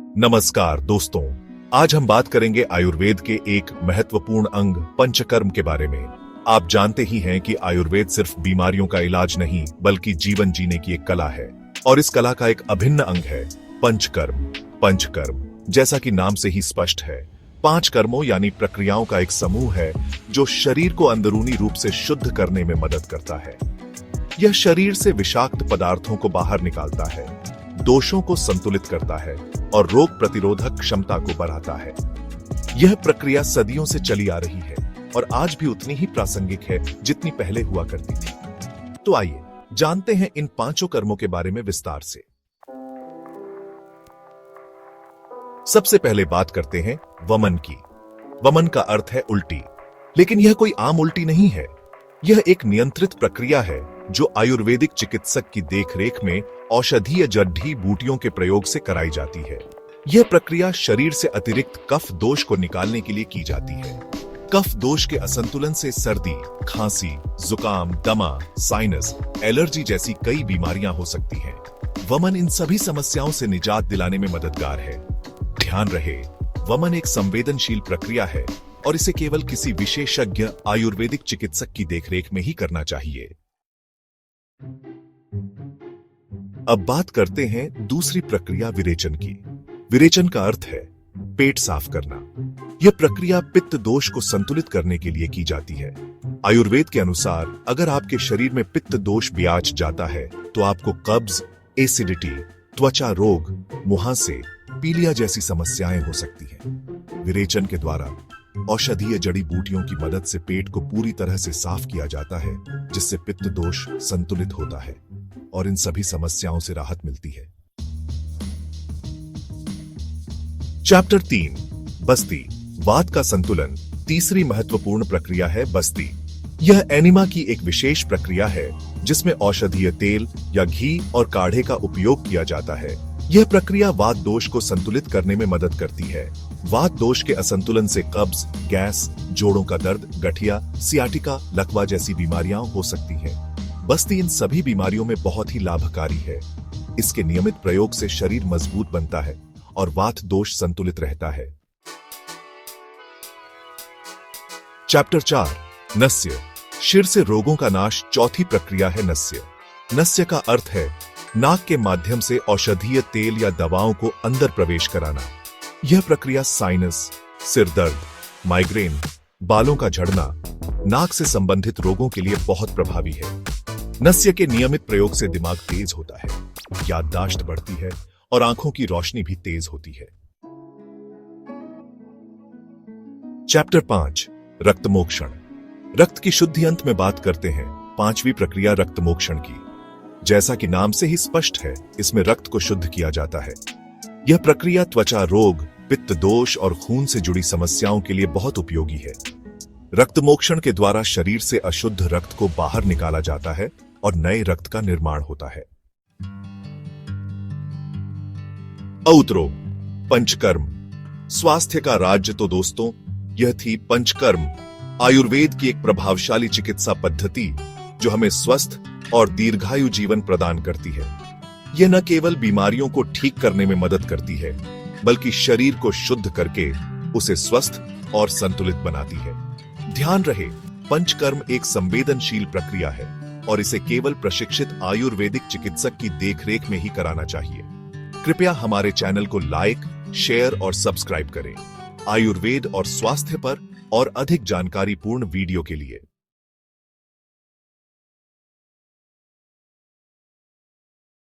नमस्कार दोस्तों, आज हम बात करेंगे आयुर्वेद के एक महत्वपूर्ण अंग पंचकर्म के बारे में। आप जानते ही हैं कि आयुर्वेद सिर्फ बीमारियों का इलाज नहीं बल्कि जीवन जीने की एक कला है और इस कला का एक अभिन्न अंग है पंचकर्म। पंचकर्म जैसा कि नाम से ही स्पष्ट है, 5 कर्मों यानी प्रक्रियाओं का एक समूह है जो शरीर को अंदरूनी रूप से शुद्ध करने में मदद करता है। यह शरीर से विषाक्त पदार्थों को बाहर निकालता है, दोषों को संतुलित करता है और रोग प्रतिरोधक क्षमता को बढ़ाता है। यह प्रक्रिया सदियों से चली आ रही है और आज भी उतनी ही प्रासंगिक है जितनी पहले हुआ करती थी। तो आइए जानते हैं इन 5 कर्मों के बारे में विस्तार से। सबसे पहले बात करते हैं वमन की। वमन का अर्थ है उल्टी, लेकिन यह कोई आम उल्टी नहीं है। यह एक नियंत्रित प्रक्रिया है जो आयुर्वेदिक चिकित्सक की देखरेख में औषधीय जड़ी बूटियों के प्रयोग से कराई जाती है। यह प्रक्रिया शरीर से अतिरिक्त कफ दोष को निकालने के लिए की जाती है। कफ दोष के असंतुलन से सर्दी, खांसी, जुकाम, दमा, साइनस, एलर्जी जैसी कई बीमारियां हो सकती हैं। वमन इन सभी समस्याओं से निजात दिलाने में मददगार है। ध्यान रहे, वमन एक संवेदनशील प्रक्रिया है और इसे केवल किसी विशेषज्ञ आयुर्वेदिक चिकित्सक की देखरेख में ही करना चाहिए। अब बात करते हैं दूसरी प्रक्रिया विरेचन की। विरेचन का अर्थ है पेट साफ करना। यह प्रक्रिया पित्त दोष को संतुलित करने के लिए की जाती है। आयुर्वेद के अनुसार अगर आपके शरीर में पित्त दोष ब्याज जाता है तो आपको कब्ज, एसिडिटी, त्वचा रोग, मुहासे, पीलिया जैसी समस्याएं हो सकती हैं। विरेचन के द्वारा औषधीय जड़ी बूटियों की मदद से पेट को पूरी तरह से साफ किया जाता है, जिससे पित्त दोष संतुलित होता है और इन सभी समस्याओं से राहत मिलती है। चैप्टर 3 बस्ती, वात का संतुलन। तीसरी महत्वपूर्ण प्रक्रिया है बस्ती। यह एनिमा की एक विशेष प्रक्रिया है जिसमें औषधीय तेल या घी और काढ़े का उपयोग किया जाता है। यह प्रक्रिया वात दोष को संतुलित करने में मदद करती है। वात दोष के असंतुलन से कब्ज, गैस, जोड़ों का दर्द, गठिया, सियाटिका, लकवा जैसी बीमारियां हो सकती हैं। बस्ती इन सभी बीमारियों में बहुत ही लाभकारी है। इसके नियमित प्रयोग से शरीर मजबूत बनता है और वात दोष संतुलित रहता है। चैप्टर 4 नस्य, शिर से रोगों का नाश। चौथी प्रक्रिया है नस्य। नस्य का अर्थ है नाक के माध्यम से औषधीय तेल या दवाओं को अंदर प्रवेश कराना। यह प्रक्रिया साइनस, सिर दर्द, माइग्रेन, बालों का झड़ना, नाक से संबंधित रोगों के लिए बहुत प्रभावी है। नस्य के नियमित प्रयोग से दिमाग तेज होता है, याददाश्त बढ़ती है और आंखों की रोशनी भी तेज होती है। चैप्टर 5 रक्तमोक्षण। रक्त की शुद्धि अंत में बात करते हैं। 5वीं प्रक्रिया रक्तमोक्षण की। जैसा कि नाम से ही स्पष्ट है, इसमें रक्त को शुद्ध किया जाता है। यह प्रक्रिया त्वचा रोग, पित्त दोष और खून से जुड़ी समस्याओं के लिए बहुत उपयोगी है। रक्तमोक्षण के द्वारा शरीर से अशुद्ध रक्त को बाहर निकाला जाता है और नए रक्त का निर्माण होता है। औत्रो, पंचकर्म, स्वास्थ्य का राज्य। तो दोस्तों, यह थी पंचकर्म, आयुर्वेद की एक प्रभावशाली चिकित्सा पद्धति जो हमें स्वस्थ और दीर्घायु जीवन प्रदान करती है। यह न केवल बीमारियों को ठीक करने में मदद करती है, बल्कि शरीर को शुद्ध करके उसे स्वस्थ और संतुलित बनाती है। ध्यान रहे, पंचकर्म एक संवेदनशील प्रक्रिया है और इसे केवल प्रशिक्षित आयुर्वेदिक चिकित्सक की देखरेख में ही कराना चाहिए। कृपया हमारे चैनल को लाइक, शेयर और सब्सक्राइब करें आयुर्वेद और स्वास्थ्य पर और अधिक जानकारीपूर्ण वीडियो के लिए।